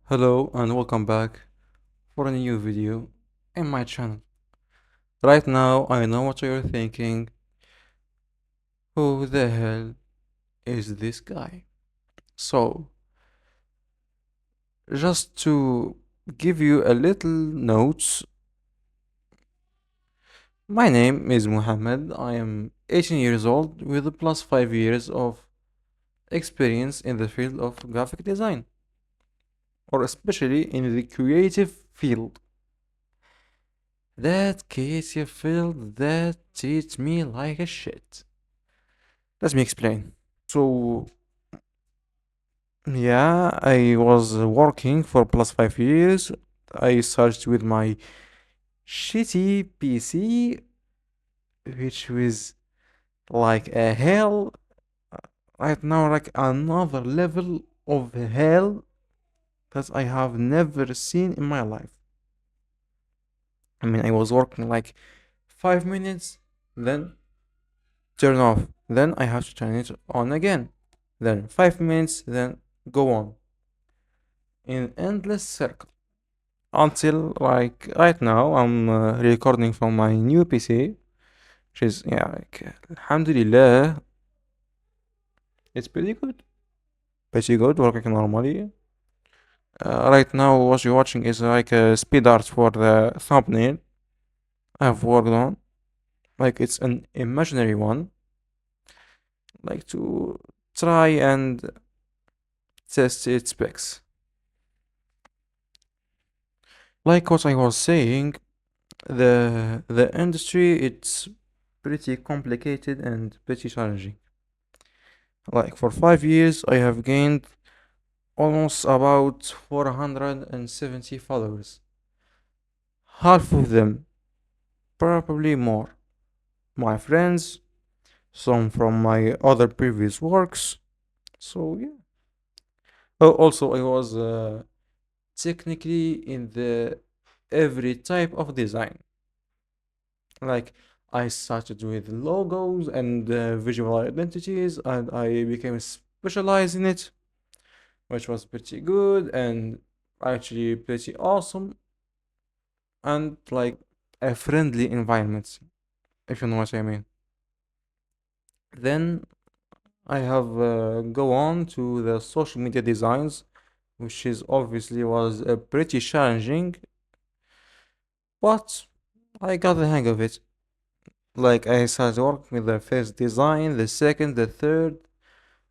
Hello and welcome back for a new video in my channel. Right now, I know what you're thinking. Who the hell is this guy? So, just to give you a little notes, my name is Muhammad. I am 18 years old with plus 5 years of experience in the field of graphic design, or especially in the creative field. That creative field that treats me like a shit. Let me explain. So, yeah, I was working for plus 5 years. I searched with my shitty PC, which was like a hell. uh, Right now, like another level of hell that I have never seen in my life. I mean, I was working like 5 minutes, then turn off. Then I have to turn it on again. Then 5 minutes, then go on in endless circle. Until like right now I'm recording from my new PC, which is yeah, like alhamdulillah, it's pretty good working normally. Right now what you're watching is like a speed art for the thumbnail I've worked on. Like it's an imaginary one, like to try and test its specs. Like what I was saying, the industry it's pretty complicated and pretty challenging. Like for 5 years, I have gained almost about 470 followers. Half of them, probably more, my friends, some from my other previous works. So yeah. Oh, also, I was technically in the every type of design. Like I started with logos and visual identities, and I became specialized in it, which was pretty good and actually pretty awesome and like a friendly environment, if you know what I mean. Then I have go on to the social media designs, which is obviously was pretty challenging, but I got the hang of it. Like I started working with the first design, the second, the third.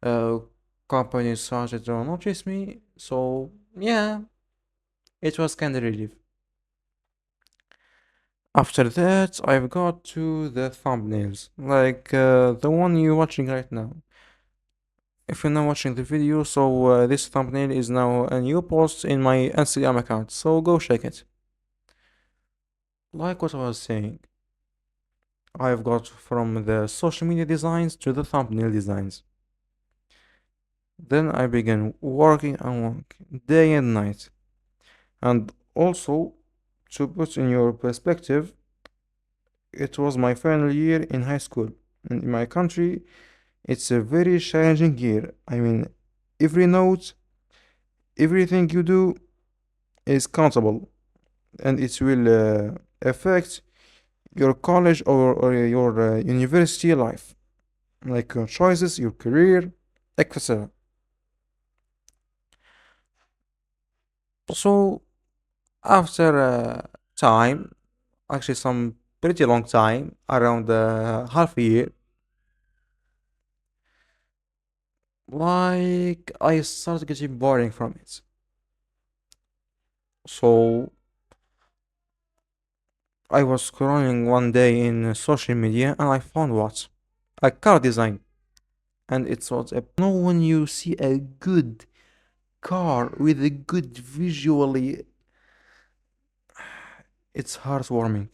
Uh, Companies started to notice me, so yeah, it was kind of relief. After that, I've got to the thumbnails, like the one you're watching right now. If you're not watching the video, so this thumbnail is now a new post in my Instagram account, so go check it. Like what I was saying, I've got from the social media designs to the thumbnail designs. Then I began working and working day and night. And also, to put in your perspective, it was my final year in high school. And in my country, it's a very challenging year. I mean, every note, everything you do is countable and it will affect your college or your university life, like your choices, your career, etc. So, after time, actually, some pretty long time, around half a year, like I started getting boring from it. So, I was scrolling one day in social media and I found what? A car design. And it was a no when you see a good car with a good visually, it's heartwarming.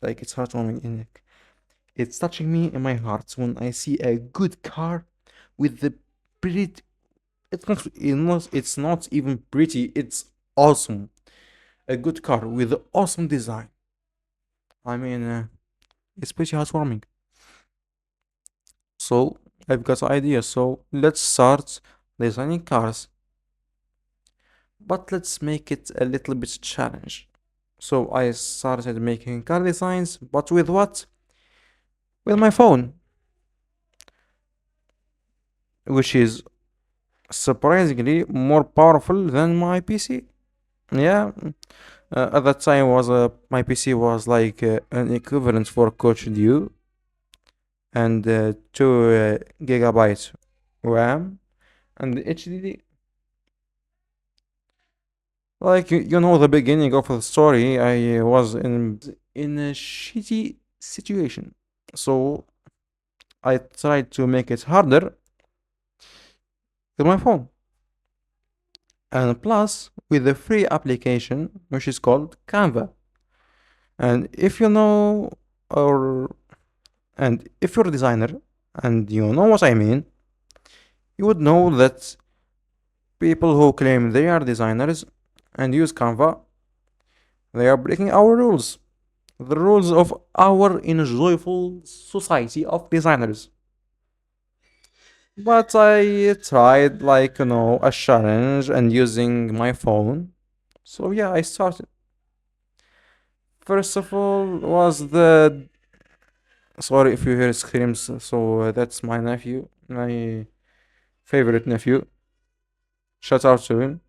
Like it's heartwarming in it. It's touching me in my heart when I see a good car with the pretty. It's not even pretty. It's awesome. A good car with awesome design. I mean, it's pretty heartwarming. So I've got an idea. So let's start designing cars. But let's make it a little bit challenge. So I started making car designs, but with what? With my phone, which is surprisingly more powerful than my PC. Yeah, at that time was my PC was like an equivalent for Coach Duo and 2 gigabytes RAM and HDD. Like you know the beginning of the story, I was in a shitty situation, so I tried to make it harder with my phone, and plus with the free application which is called Canva. And if you know or and if you're a designer and you know what I mean, you would know that people who claim they are designers and use Canva, they are breaking our rules, the rules of our enjoyable society of designers. But I tried like a challenge and using my phone. So yeah, I started. First of all was the sorry if you hear screams. So that's my nephew, my favorite nephew. Shout out to him.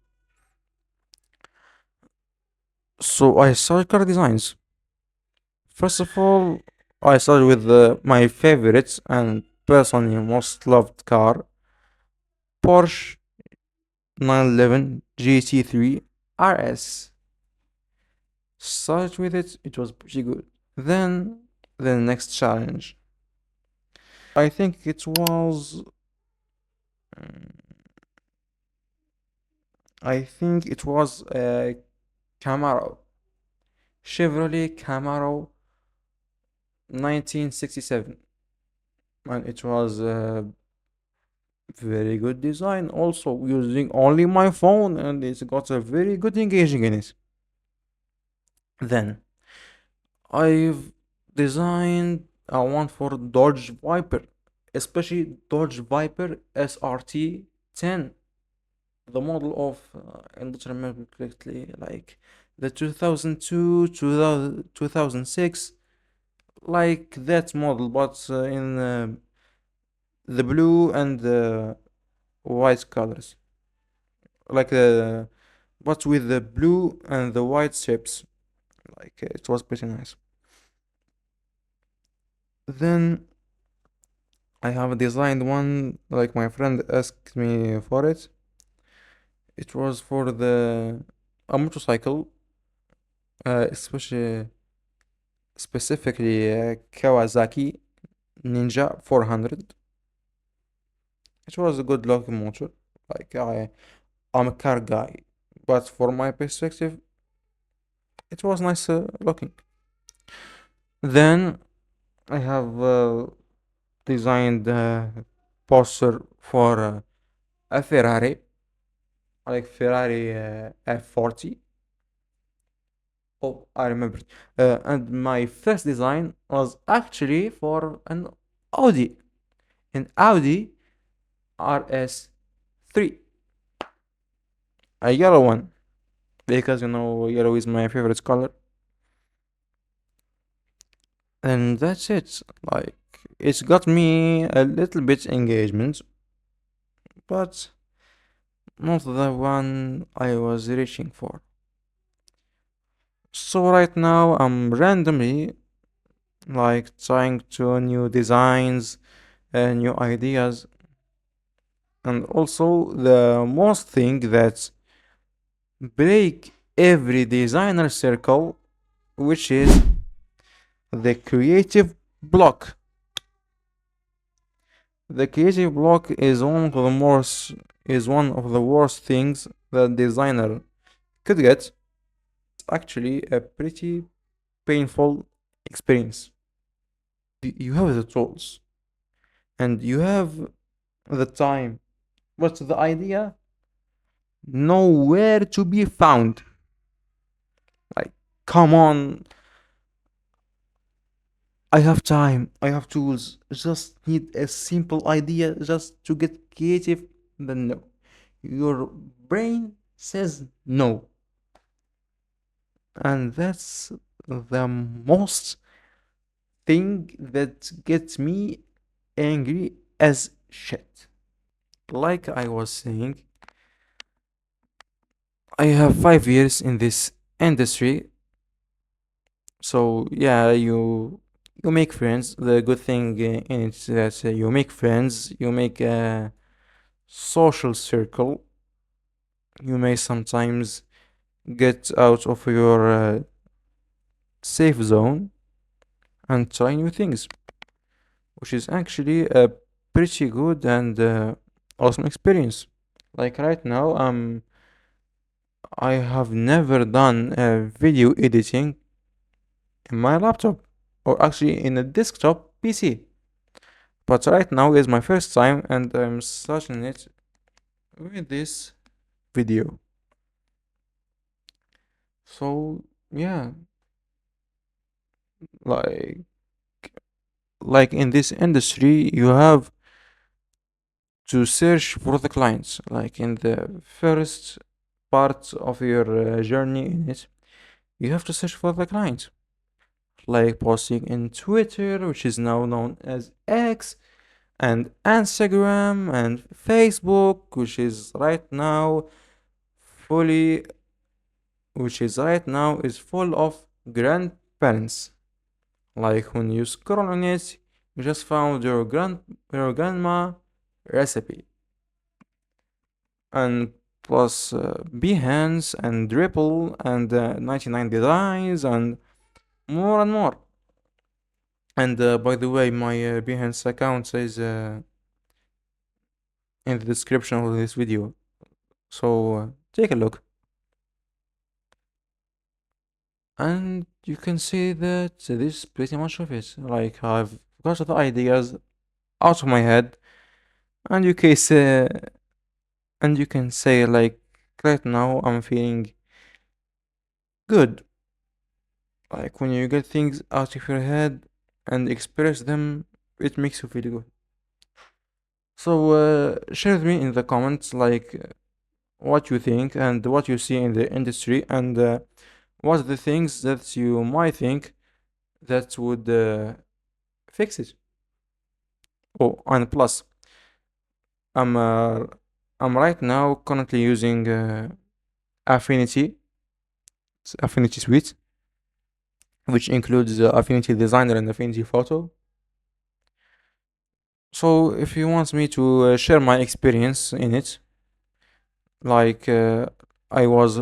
So I started car designs. First of all, I started with my favorites and personally most loved car, Porsche 911 GT3 RS. Started with it, it was pretty good. Then the next challenge. I think it was. I think it was a Camaro, Chevrolet Camaro 1967, and it was a very good design. Also using only my phone, and it's got a very good engaging in it. Then I've designed a one for Dodge Viper, especially Dodge Viper SRT 10, the model of, I don't remember correctly, like the 2002, 2006, like that model, but in the blue and the white colors, like but with the blue and the white strips, like it was pretty nice. Then I have designed one, like my friend asked me for it. It was for the a motorcycle, especially specifically Kawasaki Ninja 400. It was a good looking motor. Like I'm a car guy, but for my perspective, it was nice looking. Then I have designed a poster for a Ferrari, like Ferrari F40. Oh, I remember. And my first design was actually for an Audi, an Audi RS3, a yellow one, because yellow is my favorite color. And that's it. Like, it's got me a little bit engagement, but not the one I was reaching for. So right now I'm randomly like trying to new designs and new ideas, and also the most thing that break every designer circle, which is the creative block. The creative block is one of the worst things that designer could get. It's actually a pretty painful experience. You have the tools and you have the time, but the idea nowhere to be found. Like, come on, I have time, I have tools, just need a simple idea just to get creative. Then no, your brain says no. And that's the most thing that gets me angry as shit. Like I was saying, I have 5 years in this industry, so yeah, you make friends. The good thing in it is that you make friends, you make a social circle. You may sometimes get out of your safe zone and try new things, which is actually a pretty good and awesome experience. Like right now, I have never done video editing in my laptop or actually in a desktop PC. But right now is my first time and I'm starting it with this video. So yeah, like like in this industry you have to search for the clients. Like in the first part of your journey in it, you have to search for the client. Like posting in Twitter, which is now known as X, and Instagram and Facebook, fully, which is right now is full of grandparents. Like when you scroll on it, you just found your grandma recipe, and plus Behance and Ripple and 99 Designs and more and more. And by the way, my Behance account is in the description of this video. So take a look. And you can see that this is pretty much of it. Like I've got the ideas out of my head, and you can say like right now I'm feeling good. Like when you get things out of your head and express them, it makes you feel good. So share with me in the comments like what you think and what you see in the industry and what are the things that you might think that would fix it. Oh, and plus, I'm uh, I'm right now currently using Affinity, Affinity Suite, which includes Affinity Designer and Affinity Photo. So if you want me to share my experience in it, like I was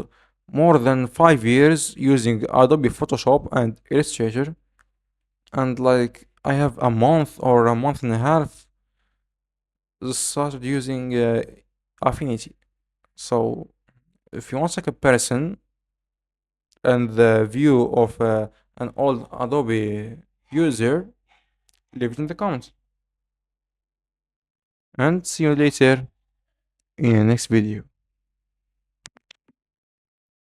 more than 5 years using Adobe Photoshop and Illustrator, and like I have a month or a month and a half started using Affinity. So if you want like a person and the view of an old Adobe user, leave it in the comments. And see you later in the next video.